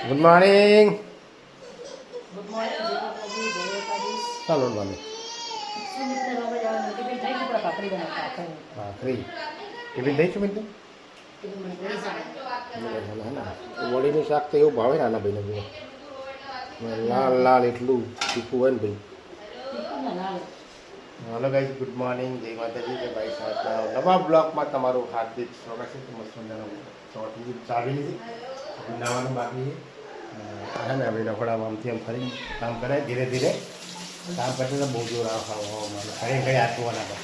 Good morning. Good morning જય માતાજી જય દ્વારકાધીશ. ચાલો મને શું મિત્ર હવે જવાનું ટિફિન થઈ ગયું પણ ભાખરી બનાવતા હતા. ભાખરી ટિફિન થઈ છું મિત્રો. ટિફિન મને ઘણી સારા વળીનું શાક તો એવું ભાવે ને આના ભાઈને જુઓ લાલ લાલ એટલું તીખું હોય ને ભાઈ. ટિફિન ના લાવે. હાલો ગાઈસ, ગુડ મોર્નિંગ, જય માતાજી, જય ભાઈ સાહેબ. નવા બ્લોગમાં તમારું હાર્દિક સ્વાગત છે. તો મસ્ત મજાનું ચાવી લીધી નાવાનું બાકી છે. હા ને આપણે રખોડામાં આમથી આમ ફરી કામ કરાય ધીરે ધીરે કામ કરશે તો બહુ જોર આવે ફરી ઘડી આંચવાના પર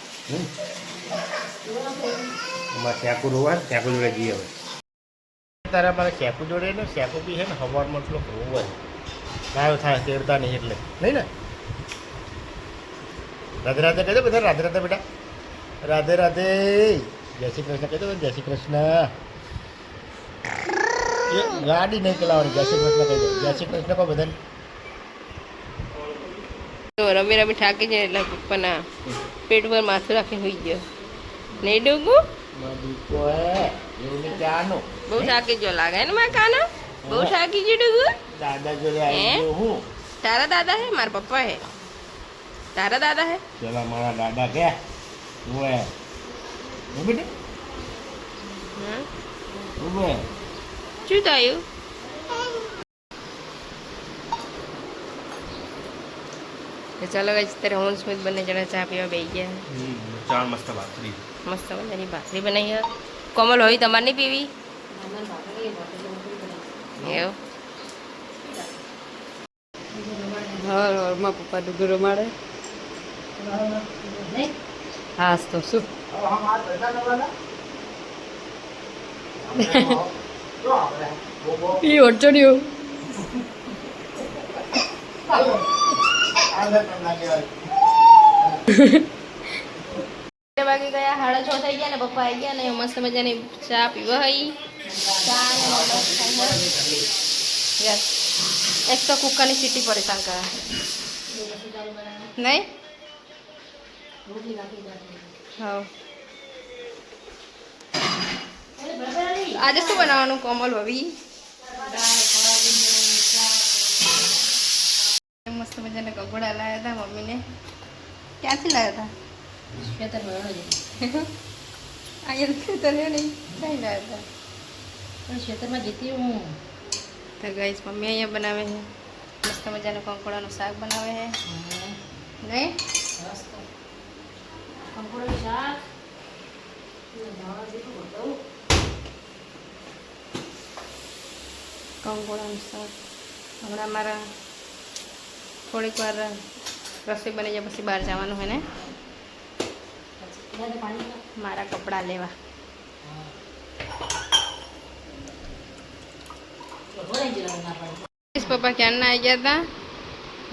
એમાં શેકુ રોવા શેકુ જોડે જઈએ હવે તારા મારે શેકુ જોડે ને શેકુ બી છે ને હવારમાં એટલો રોવા ગાયો થાય તેડતા નહીં એટલે નહીં ને. રાધે રાધે કહી દો બધા, રાધે રાધે બેટા, રાધે રાધે, જય શ્રી કૃષ્ણ કહી દો, જય શ્રી કૃષ્ણ. એ ગાડી નહીં ચલાવવાની, જય શ્રી કૃષ્ણ કહી દો, જય શ્રી કૃષ્ણ કહો બધાને. રમી રમી થાકી જાય એટલે પપ્પાના પેટ પર માથું રાખી હોઈ ગયો નહીં ડૂગું બહુ થાકી ગયો લાગે ને મારા કાના બહુ થાકી ગયો ડૂગું. દાદા જોડે આવી ગયો હું. તારા દાદા હે મારા પપ્પા હે તારા દાદા હે પેલા મારા દાદા કે ઉવે બેટે ઉવે શું થયું? તો ચાલો ગાઈસ અત્યારે હું સ્મિત બંને જણા ચા પીવા બેસી ગયા. ચાર મસ્ત ભાખરી મસ્ત મજાની ભાખરી બનાવી હે. કોમલ હોય તમારે નહીં પીવી એવું? હરમાં પપ્પા ડુગર રમાડે. હાસ તો શું એ અડચણ્યું વાગી ગયા 6:30 થઈ ગયા ને પપ્પા આવી ગયા ને મસ્ત મજાની ચા પીવા હઈ ચા ને મોમોસ ખાઈ યસ. એક તો કુકરની સીટી પરેશાન કરે નહીં. હા આજે શું બનાવવાનું કોમલ ભાભી? મસ્ત મજાના કપડા લાવ્યા હતા મમ્મીને. ક્યાંથી લાવ્યા હતા? અહીંયા ખેતર હે નહીં કઈ લાવ્યા હતા ખેતરમાં જતી હું. તો ગાઈસ મમ્મી અહીંયા બનાવે છે મસ્ત મજાનું કંકોડાનું શાક બનાવે છે નહીં. કંકોડાનું શાક ધાણા જેટલું બતાવું. કંકોડાનું શાક હમણાં મારા થોડીક વાર રસોઈ બની જાય પછી બહાર જવાનું હોય ને મારા કપડાં લેવા. પપ્પા ક્યારના આવી ગયા હતા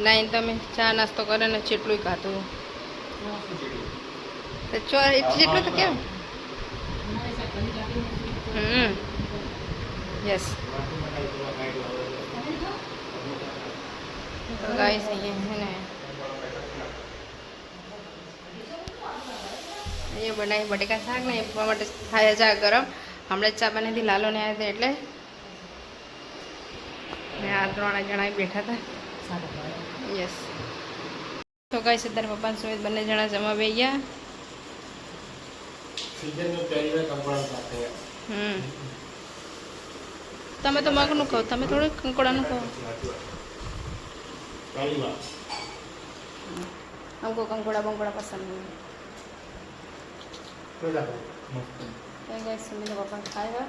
લાઈન તમે ચા નાસ્તો કરે ને જેટલું ખાતું જેટલું તો કેમ યસ. તો ગાઈસ અહીંયા છે ને અહીંયા બનાવી બટેકા શાક ને એ માટે થાય ચા ગરમ. હમણાં જ ચા બનાવી લાલો ને આવ્યા હતા એટલે ને આ 3 જણા બેઠા હતા યસ. તો ગાઈસ અત્યારે પપ્પા સુમિત બંને જણા જમવા બેસી ગયા. તમે તો મગનું કહો, તમે થોડું કંકોડાનું કહો. हमको कंकोड़ा बंकोड़ा पसंद नहीं. सुमित पप्पा खाएगा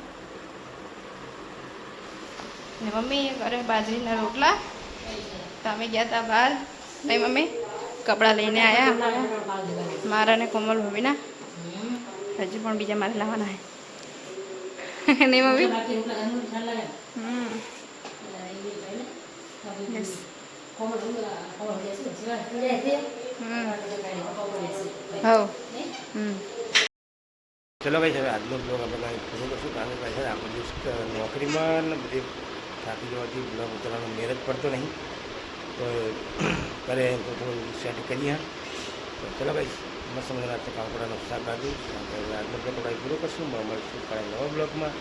ને મમ્મી ઘરે બાજરીના રોટલા. તમે ગયા હતા બહાર નહીં મમ્મી? કપડાં લઈને આવ્યા મારા ને કોમલ ભાભીના. હજી પણ બીજા મારે લાવવાના હે નહીં મમ્મી? યસ. ચલો ભાઈ હવે આજનો બ્લોગ આપણે પૂરો કરશું. કારણ કે ભાઈ આપણે દિવસ નોકરીમાં ને બધી થાકી જવાથી બ્લોગ ઉતારવાનો મેર જ પડતો નહીં. તો કરે તો થોડું સેટ કરીએ. તો ચલો ભાઈ મસ્ત મજાના કાંકડાનું શાક ખાધું. આજનો બ્લોગ આપણે પૂરો કરશું. મળશું કાલે નવા બ્લોગમાં.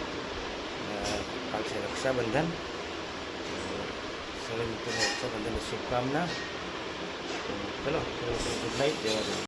કાલ છે રક્ષાબંધન. સૌને મિત્રોને રક્ષાબંધનની શુભકામના. તો ચલો ગુડ નાઇટ, જય માતાજી.